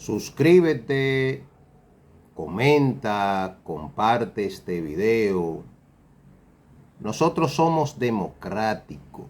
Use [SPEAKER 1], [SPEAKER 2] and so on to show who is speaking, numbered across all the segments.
[SPEAKER 1] Suscríbete, comenta, comparte este video. Nosotros somos democráticos.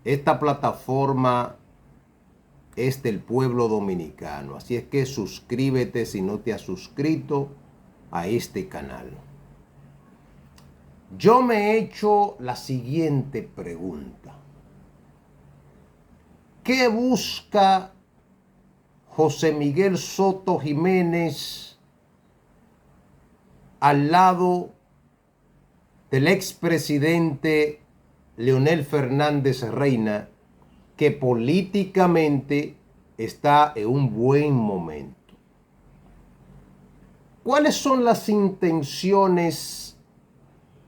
[SPEAKER 1] Esta plataforma es del pueblo dominicano. Así es que suscríbete si no te has suscrito a este canal. Yo me he hecho la siguiente pregunta. ¿Qué busca José Miguel Soto Jiménez al lado del expresidente Leonel Fernández Reina, que políticamente está en un buen momento? ¿Cuáles son las intenciones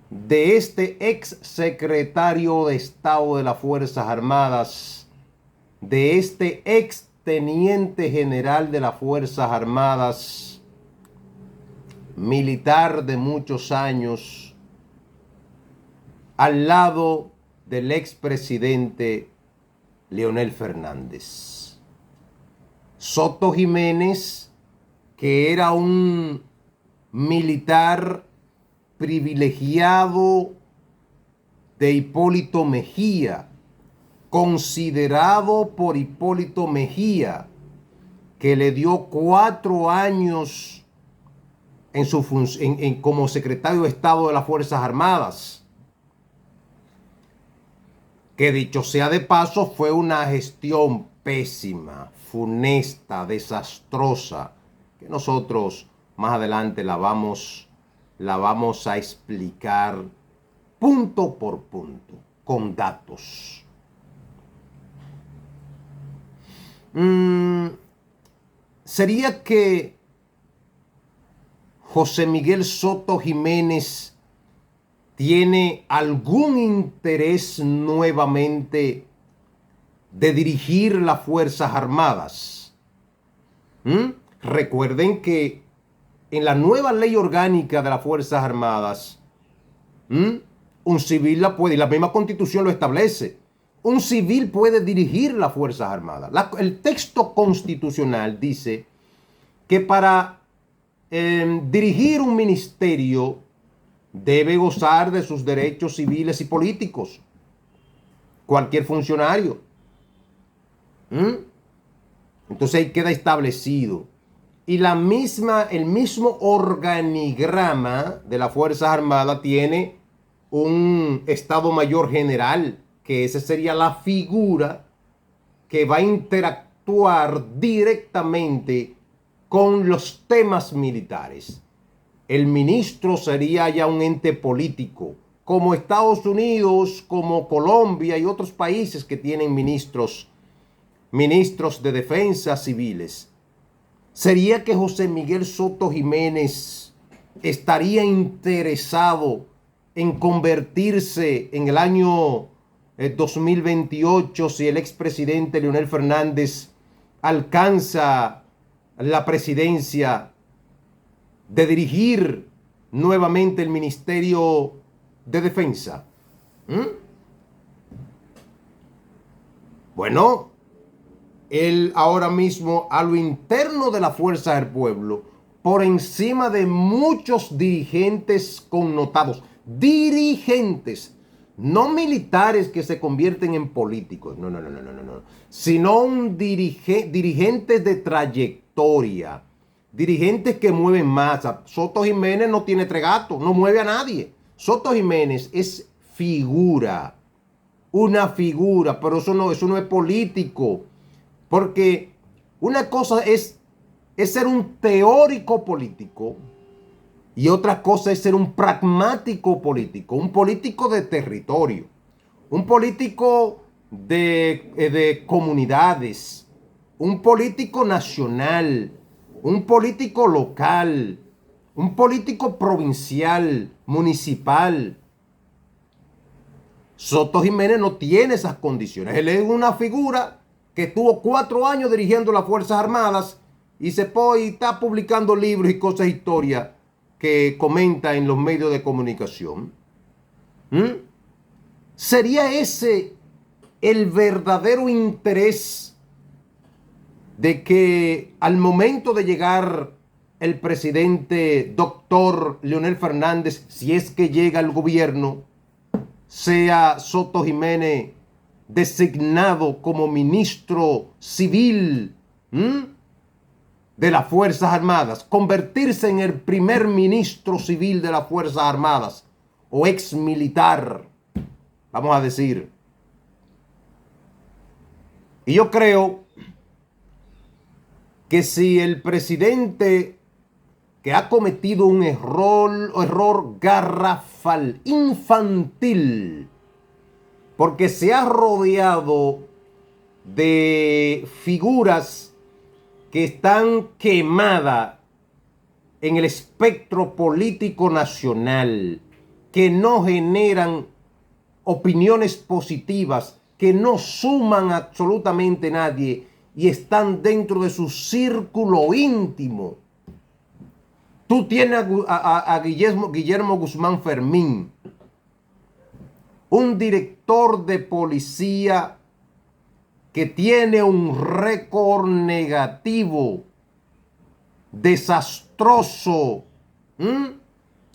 [SPEAKER 1] de este ex secretario de Estado de las Fuerzas Armadas, de este ex teniente general de las Fuerzas Armadas, militar de muchos años, al lado del expresidente Leonel Fernández? Soto Jiménez, que era un militar privilegiado de Hipólito Mejía, considerado por Hipólito Mejía, que le dio 4 años como secretario de Estado de las Fuerzas Armadas, que dicho sea de paso fue una gestión pésima, funesta, desastrosa, que nosotros más adelante la vamos a explicar punto por punto, con datos. ¿Sería que José Miguel Soto Jiménez tiene algún interés nuevamente de dirigir las Fuerzas Armadas? Recuerden que en la nueva ley orgánica de las Fuerzas Armadas, un civil la puede, y la misma Constitución lo establece, un civil puede dirigir las Fuerzas Armadas. El texto constitucional dice que para dirigir un ministerio debe gozar de sus derechos civiles y políticos cualquier funcionario. Entonces ahí queda establecido. Y el mismo organigrama de las Fuerzas Armadas tiene un Estado Mayor General, que esa sería la figura que va a interactuar directamente con los temas militares. El ministro sería ya un ente político, como Estados Unidos, como Colombia y otros países que tienen ministros de defensa civiles. ¿Sería que José Miguel Soto Jiménez estaría interesado en convertirse en el año 2028, si el expresidente Leonel Fernández alcanza la presidencia, de dirigir nuevamente el Ministerio de Defensa? Bueno, él ahora mismo, a lo interno de la Fuerza del Pueblo, por encima de muchos dirigentes connotados, dirigentes, no militares que se convierten en políticos, no, sino dirigentes de trayectoria, dirigentes que mueven masa. Soto Jiménez no tiene tres gatos, no mueve a nadie. Soto Jiménez es figura, una figura, pero eso no es político. Porque una cosa es ser un teórico político y otra cosa es ser un pragmático político, un político de territorio, un político de comunidades, un político nacional, un político local, un político provincial, municipal. Soto Jiménez no tiene esas condiciones. Él es una figura que estuvo 4 años dirigiendo las Fuerzas Armadas y está publicando libros y cosas, historias que comenta en los medios de comunicación. ¿Sería ese el verdadero interés de que al momento de llegar el presidente doctor Leonel Fernández, si es que llega al gobierno, sea Soto Jiménez designado como ministro civil de las Fuerzas Armadas, convertirse en el primer ministro civil de las Fuerzas Armadas o ex militar, vamos a decir. Y yo creo que si el presidente que ha cometido un error garrafal, infantil, porque se ha rodeado de figuras que están quemadas en el espectro político nacional, que no generan opiniones positivas, que no suman absolutamente nadie y están dentro de su círculo íntimo. Tú tienes a Guillermo Guzmán Fermín, un director de policía que tiene un récord negativo, desastroso,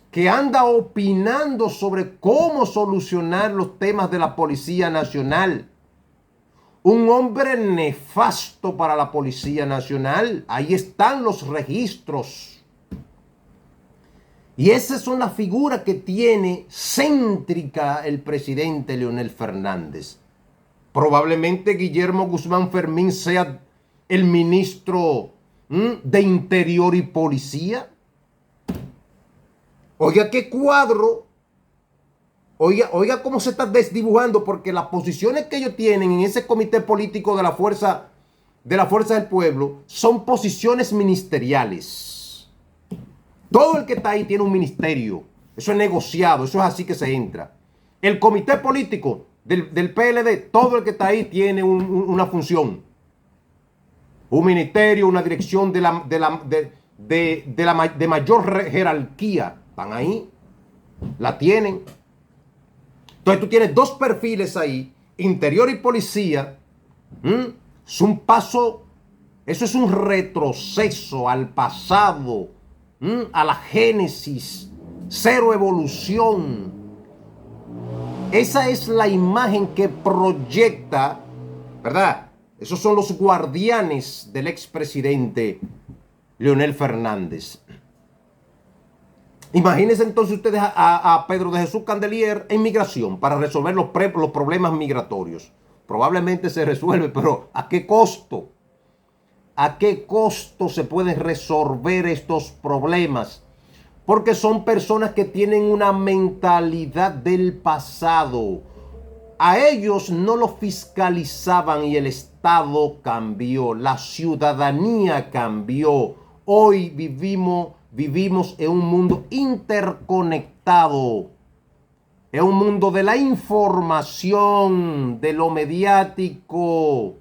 [SPEAKER 1] que anda opinando sobre cómo solucionar los temas de la Policía Nacional. Un hombre nefasto para la Policía Nacional. Ahí están los registros. Y esa es una figura que tiene céntrica el presidente Leonel Fernández. Probablemente Guillermo Guzmán Fermín sea el ministro de Interior y Policía. Oiga qué cuadro, oiga cómo se está desdibujando, porque las posiciones que ellos tienen en ese comité político de la fuerza del pueblo son posiciones ministeriales. Todo el que está ahí tiene un ministerio. Eso es negociado, eso es así que se entra. El comité político del PLD, todo el que está ahí tiene una función. Un ministerio, una dirección de mayor jerarquía. Están ahí, la tienen. Entonces tú tienes dos perfiles ahí, interior y policía. Es un paso, eso es un retroceso al pasado, a la génesis, cero evolución. Esa es la imagen que proyecta, ¿verdad? Esos son los guardianes del expresidente Leonel Fernández. Imagínense entonces ustedes a Pedro de Jesús Candelier en migración para resolver los problemas migratorios. Probablemente se resuelve, pero ¿a qué costo? ¿A qué costo se pueden resolver estos problemas? Porque son personas que tienen una mentalidad del pasado. A ellos no lo fiscalizaban y el Estado cambió, la ciudadanía cambió. Hoy vivimos en un mundo interconectado, en un mundo de la información, de lo mediático.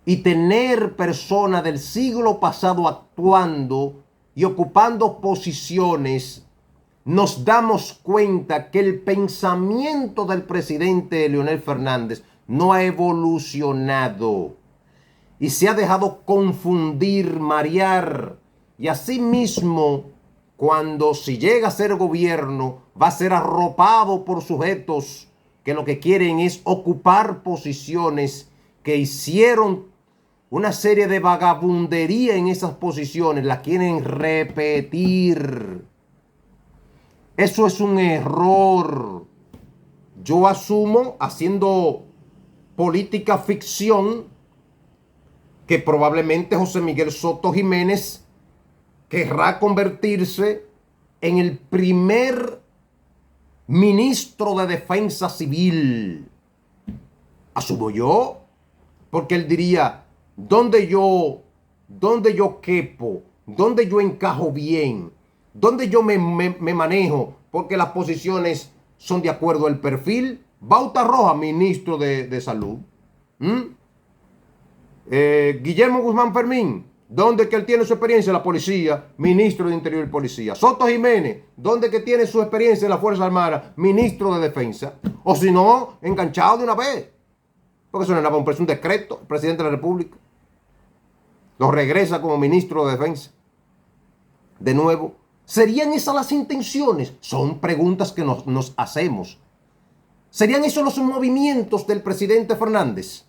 [SPEAKER 1] Y tener personas del siglo pasado actuando y ocupando posiciones, nos damos cuenta que el pensamiento del presidente Leonel Fernández no ha evolucionado y se ha dejado confundir, marear. Y asimismo, si llega a ser gobierno, va a ser arropado por sujetos que lo que quieren es ocupar posiciones, que hicieron una serie de vagabundería en esas posiciones, la quieren repetir. Eso es un error. Yo asumo, haciendo política ficción, que probablemente José Miguel Soto Jiménez querrá convertirse en el primer ministro de Defensa Civil. Asumo yo, porque él diría, ¿dónde yo quepo? ¿Dónde yo encajo bien? ¿Dónde yo me manejo? Porque las posiciones son de acuerdo al perfil. Bauta Roja, ministro de Salud. Guillermo Guzmán Fermín, ¿dónde que él tiene su experiencia en la policía? Ministro de Interior y Policía. Soto Jiménez, ¿dónde que tiene su experiencia en la Fuerza Armada? Ministro de Defensa. O si no, enganchado de una vez. porque eso no era un decreto, el presidente de la República. Lo regresa como ministro de Defensa. De nuevo, ¿serían esas las intenciones? Son preguntas que nos hacemos. ¿Serían esos los movimientos del presidente Fernández?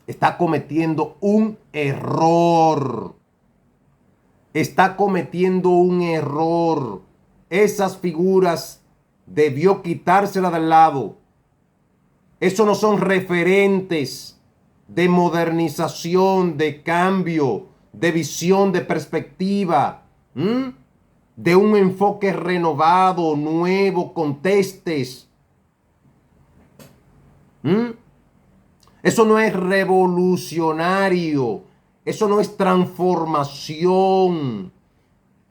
[SPEAKER 1] Está cometiendo un error. Está cometiendo un error. Esas figuras debió quitárselas del lado. Eso no son referentes de modernización, de cambio, de visión, de perspectiva, de un enfoque renovado, nuevo, con testes. Eso no es revolucionario. Eso no es transformación.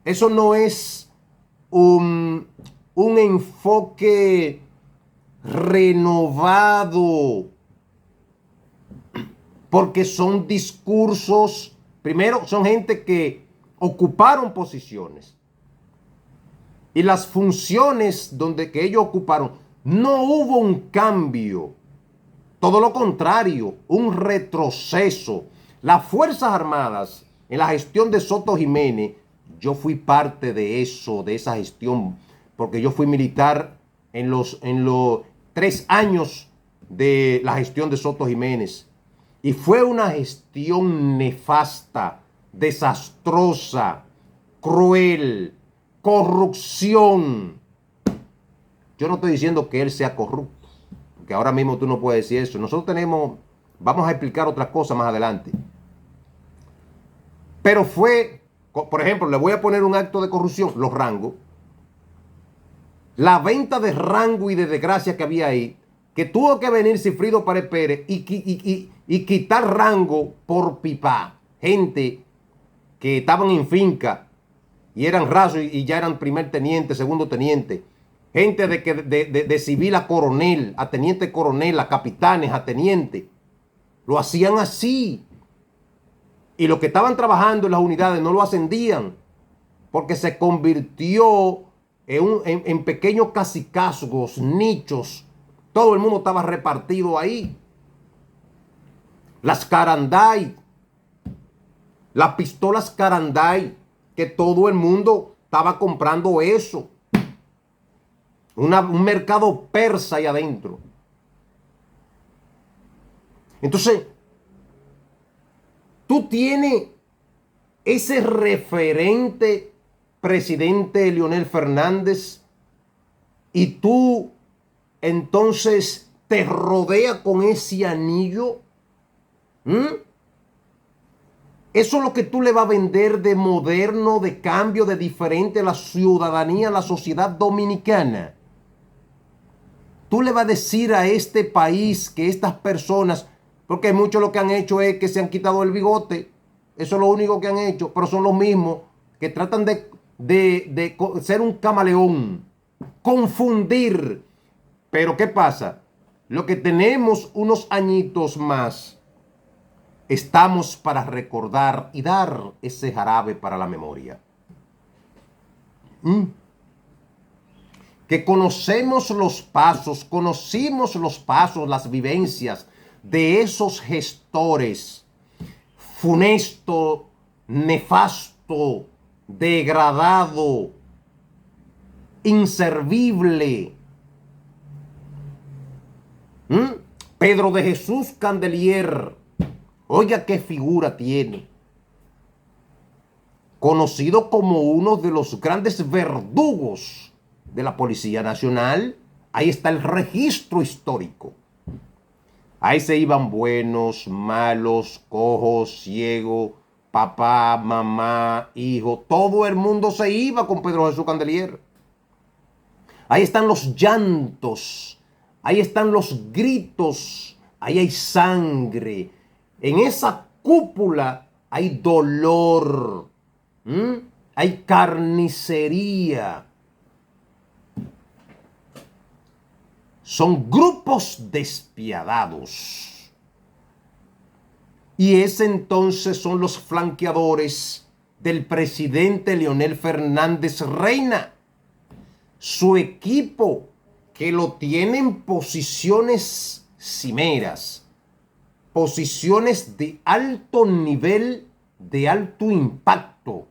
[SPEAKER 1] Eso no es un enfoque renovado. Porque son discursos, primero, son gente que ocuparon posiciones. Y las funciones que ellos ocuparon, no hubo un cambio. Todo lo contrario, un retroceso. Las Fuerzas Armadas, en la gestión de Soto Jiménez, yo fui parte de eso, de esa gestión, porque yo fui militar en los 3 años de la gestión de Soto Jiménez. Y fue una gestión nefasta, desastrosa, cruel, corrupción. Yo no estoy diciendo que él sea corrupto, porque ahora mismo tú no puedes decir eso. Nosotros vamos a explicar otra cosa más adelante. Pero fue, por ejemplo, le voy a poner un acto de corrupción, los rangos. La venta de rango y de desgracia que había ahí, que tuvo que venir Cifrido Párez Pérez y quitar rango por pipa. Gente que estaban en finca y eran rasos y ya eran primer teniente, segundo teniente. Gente de civil a coronel, a teniente coronel, a capitanes, a teniente. Lo hacían así. Y los que estaban trabajando en las unidades no lo ascendían, porque se convirtió en pequeños cacicazgos, nichos. Todo el mundo estaba repartido ahí. Las Caranday, las pistolas Caranday, que todo el mundo estaba comprando eso. Un mercado persa ahí adentro. Entonces, tú tienes ese referente presidente Leonel Fernández y tú entonces te rodeas con ese anillo. Eso es lo que tú le vas a vender de moderno, de cambio, de diferente a la ciudadanía, a la sociedad dominicana. Tú le vas a decir a este país que estas personas, porque muchos lo que han hecho es que se han quitado el bigote. Eso es lo único que han hecho, pero son los mismos que tratan de ser un camaleón, confundir. Pero ¿qué pasa? Lo que tenemos unos añitos más, estamos para recordar y dar ese jarabe para la memoria. Que conocimos los pasos, las vivencias de esos gestores funesto, nefasto, degradado, inservible. Pedro de Jesús Candelier, oiga qué figura tiene. Conocido como uno de los grandes verdugos de la Policía Nacional. Ahí está el registro histórico. Ahí se iban buenos, malos, cojos, ciegos, papá, mamá, hijo. Todo el mundo se iba con Pedro Jesús Candelier. Ahí están los llantos. Ahí están los gritos. Ahí hay sangre. En esa cúpula hay dolor. Hay carnicería. Son grupos despiadados. Y ese entonces son los flanqueadores del presidente Leonel Fernández Reina. Su equipo, que lo tiene en posiciones cimeras, posiciones de alto nivel, de alto impacto,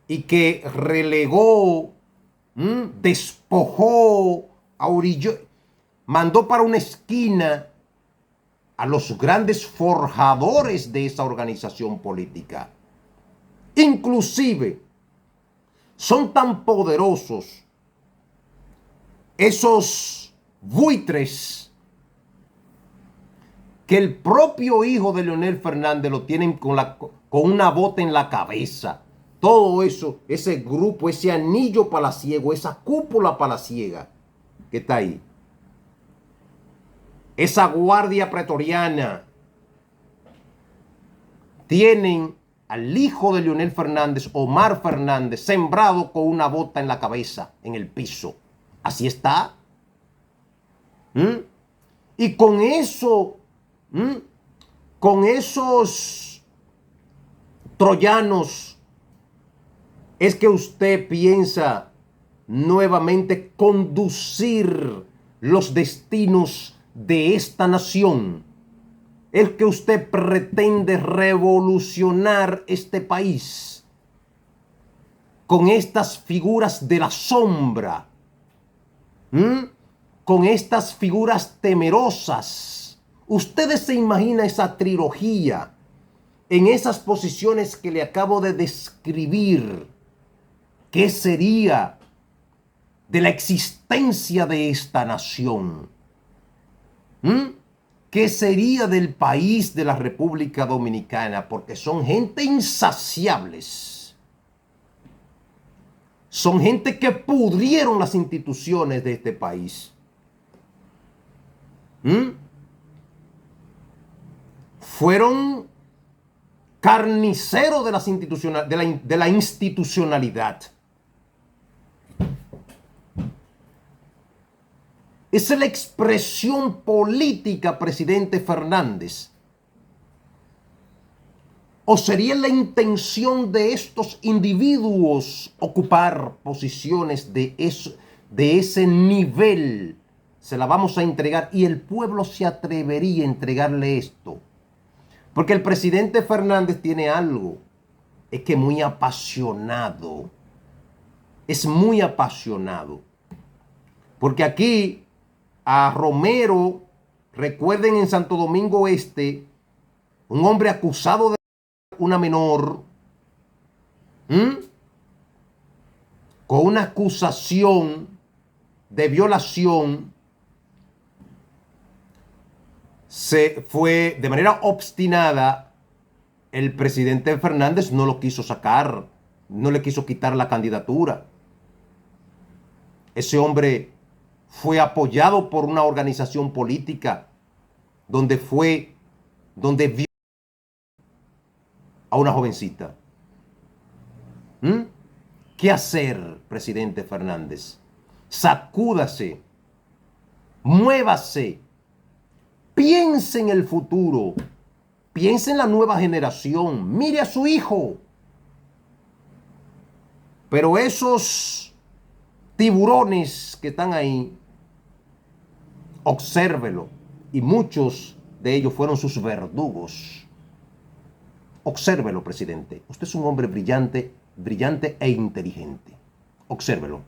[SPEAKER 1] y que relegó, despojó, orilló, mandó para una esquina a los grandes forjadores de esa organización política. Inclusive, son tan poderosos esos buitres que el propio hijo de Leonel Fernández lo tienen con una bota en la cabeza. Todo eso, ese grupo, ese anillo palaciego, esa cúpula palaciega que está ahí. Esa guardia pretoriana. Tienen al hijo de Leonel Fernández, Omar Fernández, sembrado con una bota en la cabeza, en el piso. Así está. Y con eso, con esos troyanos, es que usted piensa nuevamente conducir los destinos de esta nación. Es que usted pretende revolucionar este país con estas figuras de la sombra, con estas figuras temerosas. Ustedes se imaginan esa trilogía en esas posiciones que le acabo de describir. ¿Qué sería de la existencia de esta nación? ¿Qué sería del país de la República Dominicana? Porque son gente insaciables. Son gente que pudrieron las instituciones de este país. Fueron carniceros de la institucionalidad. Esa es la expresión política, presidente Fernández. ¿O sería la intención de estos individuos ocupar posiciones de ese nivel? Se la vamos a entregar y el pueblo se atrevería a entregarle esto. Porque el presidente Fernández tiene algo. Es que muy apasionado. Es muy apasionado. Porque aquí a Romero, recuerden en Santo Domingo Este, un hombre acusado de una menor, con una acusación de violación, se fue de manera obstinada. El presidente Fernández no lo quiso sacar, no le quiso quitar la candidatura. Ese hombre fue apoyado por una organización política donde vio a una jovencita. ¿Qué hacer, presidente Fernández? Sacúdase, muévase, piense en el futuro, piense en la nueva generación, mire a su hijo. Pero esos tiburones que están ahí, obsérvelo. Y muchos de ellos fueron sus verdugos. Obsérvelo, presidente. Usted es un hombre brillante, brillante e inteligente. Obsérvelo.